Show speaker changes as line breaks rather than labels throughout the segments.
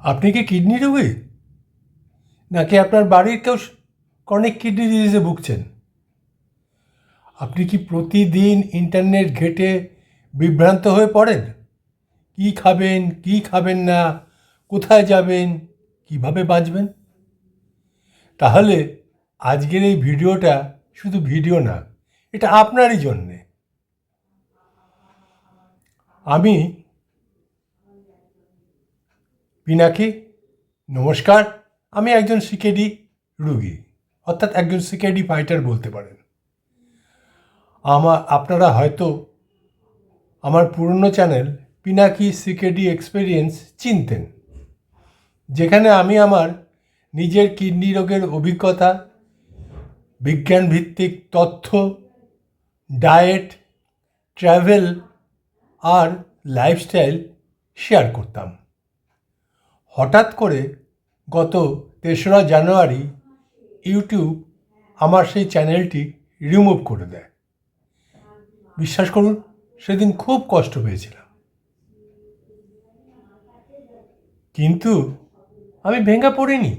আপনি কি কিডনি রোগী, নাকি আপনার বাড়ির কেউ ক্রনিক কিডনি ডিজিজে ভুগছেন? আপনি কি প্রতিদিন ইন্টারনেট ঘেঁটে বিভ্রান্ত হয়ে পড়েন? কি খাবেন, কি খাবেন না, কোথায় যাবেন, কিভাবে বাঁচবেন? তাহলে আজকের এই ভিডিওটা শুধু ভিডিও না, এটা আপনারই জন্যে। আমি পিনাকি, নমস্কার। আমি একজন সিকেডি রুগী, অর্থাৎ একজন সিকেডি ফাইটার বলতে পারেন। আপনারা হয়তো আমার পুরনো চ্যানেল পিনাকি সিকেডি এক্সপেরিয়েন্স চিনতেন, যেখানে আমি আমার নিজের কিডনি রোগের অভিজ্ঞতা, বিজ্ঞানভিত্তিক তথ্য, ডায়েট, ট্র্যাভেল আর লাইফস্টাইল শেয়ার করতাম। হঠাৎ করে গত ৩রা জানুয়ারি ইউটিউব আমার সেই চ্যানেলটি রিমুভ করে দেয়। বিশ্বাস করুন, সেদিন খুব কষ্ট পেয়েছিলাম। কিন্তু আমি ভেঙে পড়িনি,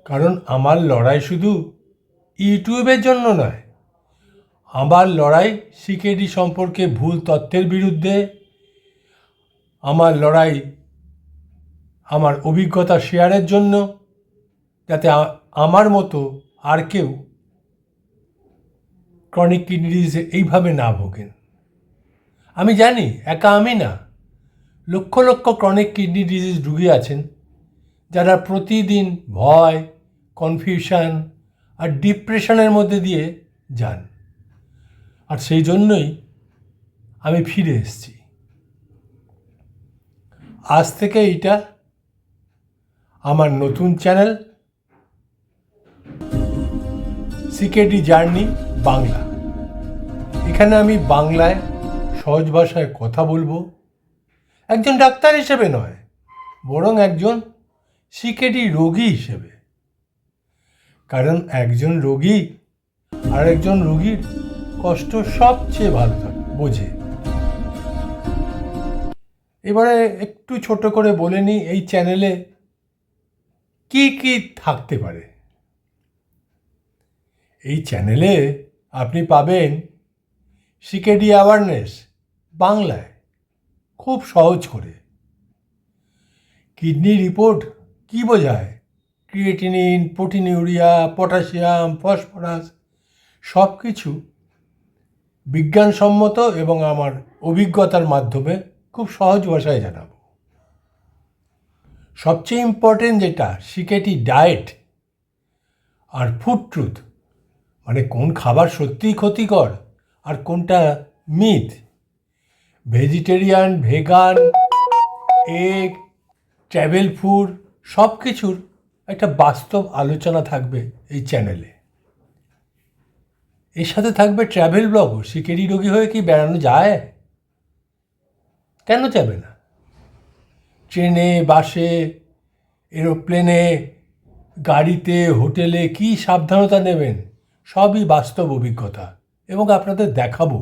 কারণ আমার লড়াই শুধু ইউটিউবের জন্য নয়। আমার লড়াই সিকেডি সম্পর্কে ভুল তথ্যের বিরুদ্ধে। আমার লড়াই আমার অভিজ্ঞতা শেয়ারের জন্য, যাতে আমার মতো আর কেউ ক্রনিক কিডনি ডিজিজে এইভাবে না ভোগেন। আমি জানি একা আমি না, lakh lakh chronic kidney disease রুগী আছেন যারা প্রতিদিন ভয়, কনফিউশন আর ডিপ্রেশনের মধ্যে দিয়ে যান। আর সেই জন্যই আমি ফিরে এসেছি। আজ থেকে এইটা আমার নতুন চ্যানেল, সিকেডি জার্নি বাংলা। এখানে আমি বাংলায় সহজ ভাষায় কথা বলবো, একজন ডাক্তার হিসেবে নয়, বরং একজন সিকেডি রোগী হিসেবে। কারণ একজন রোগী আর একজন রোগীর কষ্ট সবচেয়ে ভালো বোঝে। এবারে একটু ছোট করে বলে নিই এই চ্যানেলে কি কি থাকতে পারে। এই চ্যানেলে আপনি পাবেন সিকেডি অ্যাওয়ারনেস বাংলায়, খুব সহজ করে। কিডনি রিপোর্ট কি বোঝায়, ক্রিয়েটিনিন, প্রোটিনিউরিয়া, পটাশিয়াম, ফসফরাস, সব কিছু বিজ্ঞানসম্মত এবং আমার অভিজ্ঞতার মাধ্যমে খুব সহজ ভাষায় জানাবো। সবচেয়ে ইম্পর্টেন্ট যেটা, সিকেডি ডায়েট আর ফুড ট্রুথ, মানে কোন খাবার সত্যিই ক্ষতিকর আর কোনটা myth. Vegetarian, vegan, egg, travel food, সব কিছুর একটা বাস্তব আলোচনা থাকবে এই চ্যানেলে। এর সাথে থাকবে ট্র্যাভেল ব্লগও। সিকেডি রোগী হয়ে কি বেড়ানো যায়? কেন যাবে না? ট্রেনে, বাসে, এরোপ্লেনে, গাড়িতে, হোটেলে কী সাবধানতা নেবেন, সবই বাস্তব অভিজ্ঞতা, এবং আপনাদের দেখাবো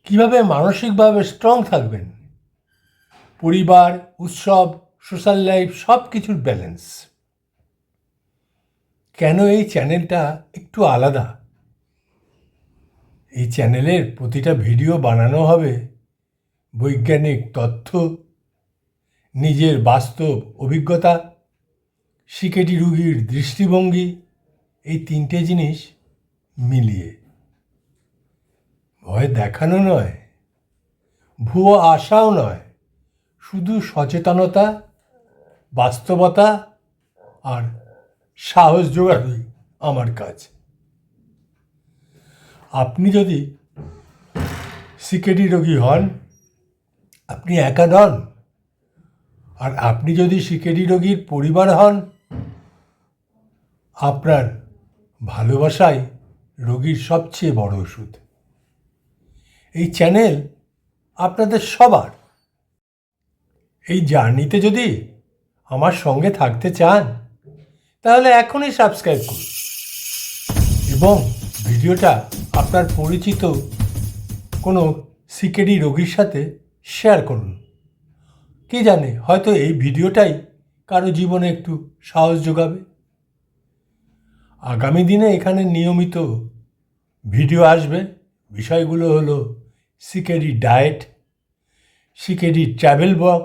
কীভাবে মানসিকভাবে স্ট্রং থাকবেন। পরিবার, উৎসব, সোশ্যাল লাইফ, সব কিছুর ব্যালেন্স। কেন এই চ্যানেলটা একটু আলাদা? এই চ্যানেলের প্রতিটা ভিডিও বানানো হবে বৈজ্ঞানিক তথ্য, নিজের বাস্তব অভিজ্ঞতা, সিকেডি রোগীর দৃষ্টিভঙ্গি, এই তিনটে জিনিস মিলিয়ে। ভয় দেখানো নয়, ভুয়ো আশাও নয়, শুধু সচেতনতা, বাস্তবতা আর সাহস জোগাড়ই আমার কাজ। আপনি যদি সিকেডি রোগী হন, আপনি একা নন। আর আপনি যদি সিকেডি রোগীর পরিবার হন, আপনার ভালোবাসাই রোগীর সবচেয়ে বড় ওষুধ। এই চ্যানেল আপনাদের সবার। এই জার্নিতে যদি আমার সঙ্গে থাকতে চান, তাহলে এখনই সাবস্ক্রাইব করুন এবং ভিডিওটা আপনার পরিচিত কোনো সিকেডি রোগীর সাথে শেয়ার করুন। কে জানে, হয়তো এই ভিডিওটাই কারো জীবনে একটু সাহস যোগাবে। আগামী দিনে এখানে নিয়মিত ভিডিও আসবে। বিষয়গুলো হলো CKD diet, CKD travel blog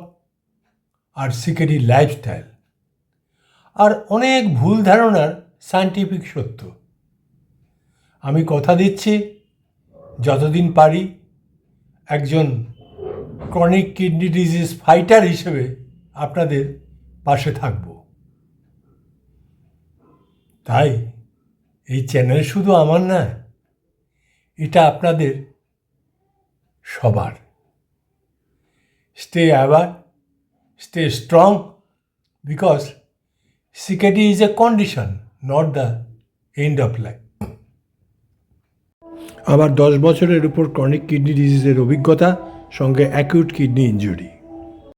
আর সিকেডি লাইফস্টাইল, আর অনেক ভুল ধারণার সায়েন্টিফিক সত্য। আমি কথা দিচ্ছি, যতদিন পারি একজন ক্রনিক কিডনি ডিজিজ ফাইটার হিসেবে আপনাদের পাশে থাকব। তাই এই চ্যানেল শুধু আমার না, এটা আপনাদের সবার। Stay aware, stay strong, because CKD is a condition, not the end of life. আমার 10 বছরের উপর ক্রনিক কিডনি ডিজিজের অভিজ্ঞতা, সঙ্গে অ্যাকিউট কিডনি ইনজুরি।